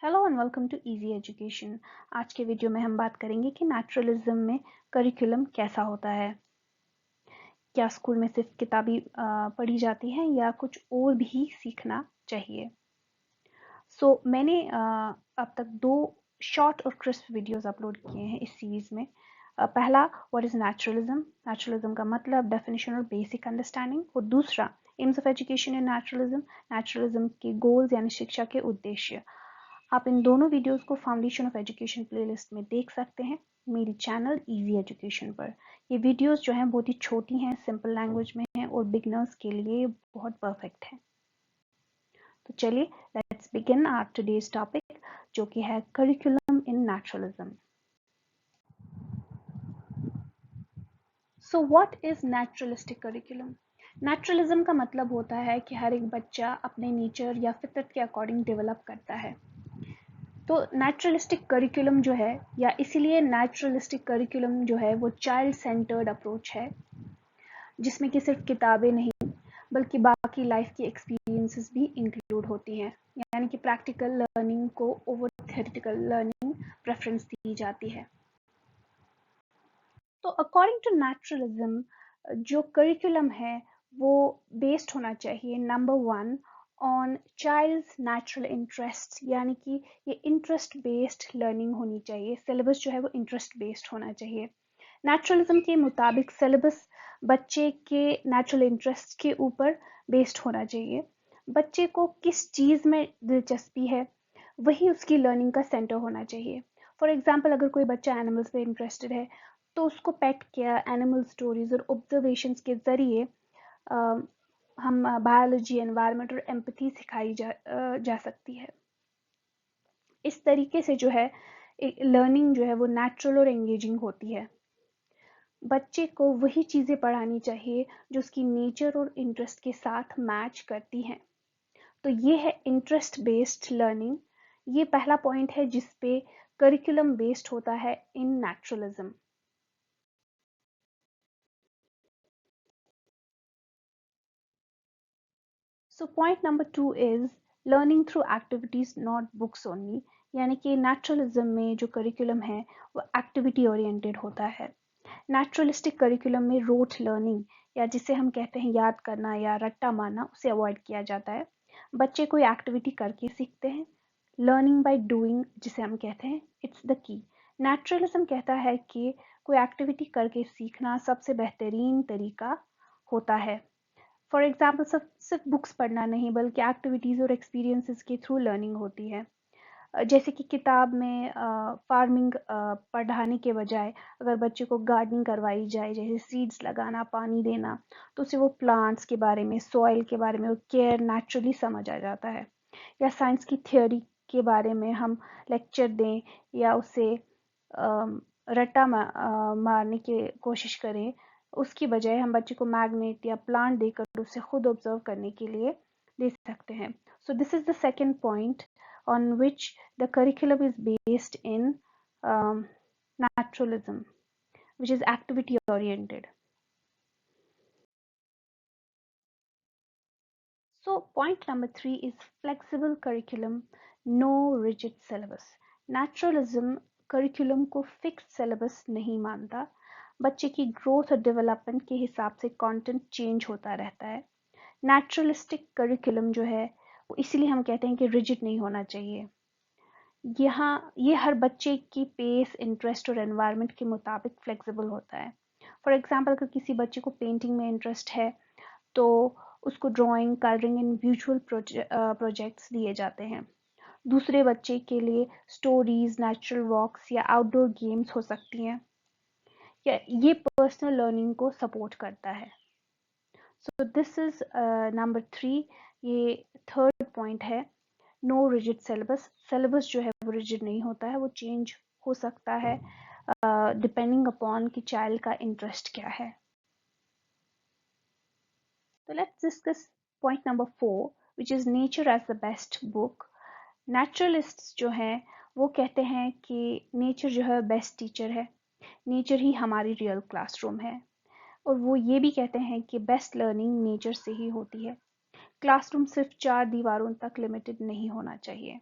Hello and welcome to easy education. आज के video में हम बात करेंगे कि नेचुरलिज्म में करिकुलम कैसा होता है। क्या स्कूल में सिर्फ किताबी पढ़ी जाती है या कुछ और भी सीखना चाहिए। मैंने अब तक 2 शॉर्ट और क्रिस्प वीडियोस अपलोड किए हैं इस सीरीज में। पहला व्हाट इज नेचुरलिज्म, नेचुरलिज्म का मतलब, डेफिनेशन और बेसिक अंडरस्टैंडिंग। और दूसरा AIIMS of education in naturalism, naturalism के गोल्स यानी शिक्षा के उद्देश्य। आप इन दोनों वीडियोस को फाउंडेशन ऑफ एजुकेशन प्लेलिस्ट में देख सकते हैं मेरी चैनल इजी एजुकेशन पर। ये वीडियोस जो हैं बहुत ही छोटी हैं, सिंपल लैंग्वेज में हैं और बिगनर्स के लिए बहुत परफेक्ट हैं। तो चलिए let's begin our today's topic, जो कि है curriculum in naturalism. So what is naturalistic curriculum? Naturalism का मतलब होता है कि हर एक बच्चा अपने नेचर या फितरत के अकॉर्डिंग डेवलप करता है। तो नेचुरलिस्टिक करिकुलम जो है, या इसीलिए नेचुरलिस्टिक करिकुलम जो है वो चाइल्ड सेंटर्ड अप्रोच है, जिसमें कि सिर्फ किताबें नहीं बल्कि बाकी लाइफ की एक्सपीरियंसेस भी इंक्लूड होती हैं। यानी कि प्रैक्टिकल लर्निंग को ओवर थ्योरेटिकल लर्निंग प्रेफरेंस दी जाती है। तो अकॉर्डिंग टू नेचुरलिज्म जो करिकुलम है वो बेस्ड होना चाहिए, number 1, on child's natural interest, यानी कि ये इंटरेस्ट बेस्ड लर्निंग होनी चाहिए। सिलेबस जो है वो इंटरेस्ट बेस्ड होना चाहिए। नेचुरलिज्म के मुताबिक सिलेबस बच्चे के नेचुरल इंटरेस्ट के ऊपर बेस्ड होना चाहिए। बच्चे को किस चीज़ में दिलचस्पी है वही उसकी लर्निंग का सेंटर होना चाहिए। फॉर एग्जाम्पल, अगर कोई बच्चा एनिमल्स में इंटरेस्टेड है तो उसको पेट केयर, एनिमल स्टोरीज और ऑब्जर्वेशंस के जरिए हम बायोलॉजी, एनवायरनमेंट और एम्पैथी सिखाई जा सकती है। इस तरीके से जो है लर्निंग जो है वो नेचुरल और एंगेजिंग होती है। बच्चे को वही चीज़ें पढ़ानी चाहिए जो उसकी नेचर और इंटरेस्ट के साथ मैच करती हैं। तो ये है इंटरेस्ट बेस्ड लर्निंग। ये पहला पॉइंट है जिस पे करिकुलम बेस्ड होता है in naturalism. So point number 2 is learning through activities not books only. यानी कि नेचुरलिज्म में जो करिकुलम है वो एक्टिविटी ओरिएंटेड होता है। नेचुरलिस्टिक करिकुलम में रोट लर्निंग, या जिसे हम कहते हैं याद करना या रट्टा मारना, उसे अवॉइड किया जाता है। बच्चे कोई एक्टिविटी करके सीखते हैं। लर्निंग बाय डूइंग जिसे हम कहते हैं, इट्स द की। नेचुरलिज्म कहता है कि कोई एक्टिविटी करके सीखना सबसे बेहतरीन तरीका होता है। फॉर एग्जाम्पल, सिर्फ बुक्स पढ़ना नहीं बल्कि एक्टिविटीज़ और एक्सपीरियंसेस के थ्रू लर्निंग होती है। जैसे कि किताब में फार्मिंग पढ़ाने के बजाय अगर बच्चे को गार्डनिंग करवाई जाए, जैसे सीड्स लगाना, पानी देना, तो उसे वो प्लांट्स के बारे में, सॉइल के बारे में, केयर नेचुरली समझ आ जाता है। या साइंस की थ्योरी के बारे में हम लेक्चर दें या उसे मारने की कोशिश करें, उसकी बजाय हम बच्चे को मैग्नेट या प्लांट देकर उसे खुद ऑब्जर्व करने के लिए दे सकते हैं। So this is the second point on which the curriculum is based in naturalism, which is activity oriented. So point number 3 is flexible curriculum, no rigid syllabus. Naturalism curriculum को fixed syllabus नहीं मानता। बच्चे की growth और development के हिसाब से content change होता रहता है। नेचुरलिस्टिक करिकुलम जो है वो इसीलिए हम कहते हैं कि रिजिड नहीं होना चाहिए। यहाँ ये हर बच्चे की पेस, इंटरेस्ट और एनवायरनमेंट के मुताबिक फ्लेक्सिबल होता है। फॉर एग्जांपल, अगर किसी बच्चे को पेंटिंग में इंटरेस्ट है तो उसको drawing, colouring and visual projects दिए जाते हैं। दूसरे बच्चे के लिए स्टोरीज, नेचुरल वॉक्स या आउटडोर गेम्स हो सकती हैं। या ये पर्सनल लर्निंग को सपोर्ट करता है। So this is number 3। ये थर्ड पॉइंट है, नो रिजिड सिलेबस। सिलेबस जो है वो रिजिड नहीं होता है, वो चेंज हो सकता है डिपेंडिंग अपॉन कि चाइल्ड का इंटरेस्ट क्या है। तो let's discuss point number 4, which is nature as the best book. Naturalists जो हैं वो कहते हैं कि नेचर जो है बेस्ट टीचर है, नेचर ही हमारी रियल क्लासरूम है। और वो ये भी कहते हैं कि बेस्ट लर्निंग नेचर से ही होती है। क्लासरूम सिर्फ 4 दीवारों तक लिमिटेड नहीं होना चाहिए।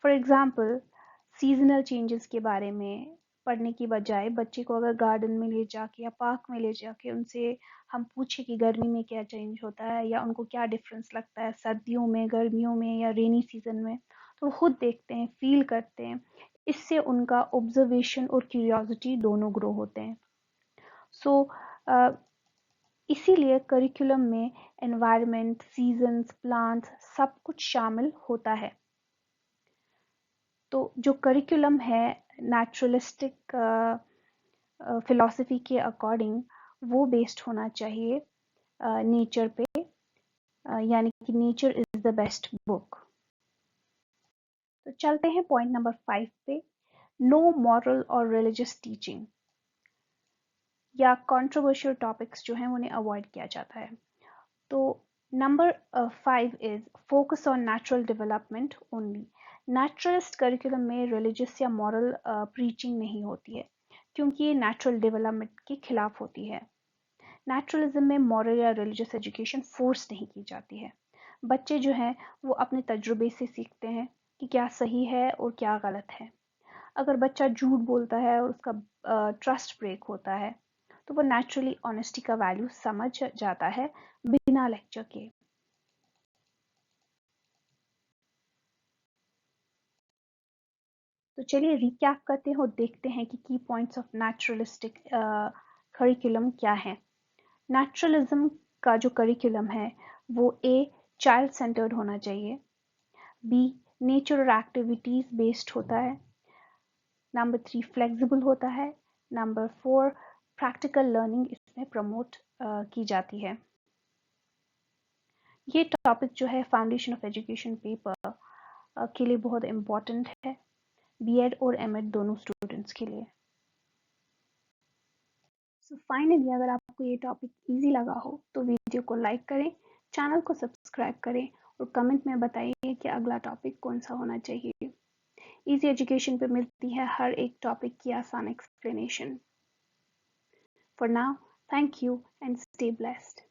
फॉर एग्जाम्पल सीजनल चेंजेस के बारे में पढ़ने की बजाय बच्चे को अगर गार्डन में ले जाके या पार्क में ले जाके उनसे हम पूछे कि गर्मी में क्या चेंज होता है या उनको क्या डिफरेंस लगता है सर्दियों में, गर्मियों में या रेनी सीजन में, तो वो खुद देखते हैं, फील करते हैं। इससे उनका ऑब्जर्वेशन और क्यूरियोसिटी दोनों ग्रो होते हैं। सो इसीलिए करिकुलम में एनवायरनमेंट, सीजन्स, प्लांट्स सब कुछ शामिल होता है। तो जो करिकुलम है नेचुरलिस्टिक फिलॉसफी के अकॉर्डिंग वो बेस्ड होना चाहिए नेचर पे, यानी कि nature is the best book. तो चलते हैं पॉइंट नंबर 5 पे, नो मॉरल और रिलीजियस टीचिंग या कंट्रोवर्शियल टॉपिक्स जो हैं उन्हें अवॉइड किया जाता है। तो number 5 is focus on natural development only. Naturalist curriculum में रिलीजियस या मॉरल प्रीचिंग नहीं होती है क्योंकि ये नेचुरल डेवलपमेंट के खिलाफ होती है। नेचुरलिज्म में मॉरल या रिलीजियस एजुकेशन फोर्स नहीं की जाती है। बच्चे जो हैं वो अपने तजुर्बे से सीखते हैं कि क्या सही है और क्या गलत है। अगर बच्चा झूठ बोलता है और उसका ट्रस्ट ब्रेक होता है तो वो नेचुरली ऑनेस्टी का वैल्यू समझ जाता है बिना लेक्चर के। तो चलिए रिकैप करते हैं और देखते हैं कि की पॉइंट्स ऑफ नेचुरलिस्टिक करिकुलम क्या है। नेचुरलिज्म का जो करिकुलम है वो ए चाइल्ड सेंटर्ड होना चाहिए, बी नेचर और एक्टिविटीज बेस्ड होता है, नंबर 3 फ्लेक्सिबल होता है, नंबर 4 प्रैक्टिकल लर्निंग इसमें प्रमोट की जाती है। ये टॉपिक जो है फाउंडेशन ऑफ एजुकेशन पेपर के लिए बहुत इम्पोर्टेंट है, बीएड और एमएड दोनों स्टूडेंट्स के लिए। सो फाइनली अगर आपको ये टॉपिक इजी लगा हो तो वीडियो को लाइक करें, चैनल को सब्सक्राइब करें और कमेंट में बताइए कि अगला टॉपिक कौन सा होना चाहिए। इजी एजुकेशन पे मिलती है हर एक टॉपिक की आसान explanation. For now, thank you and stay blessed.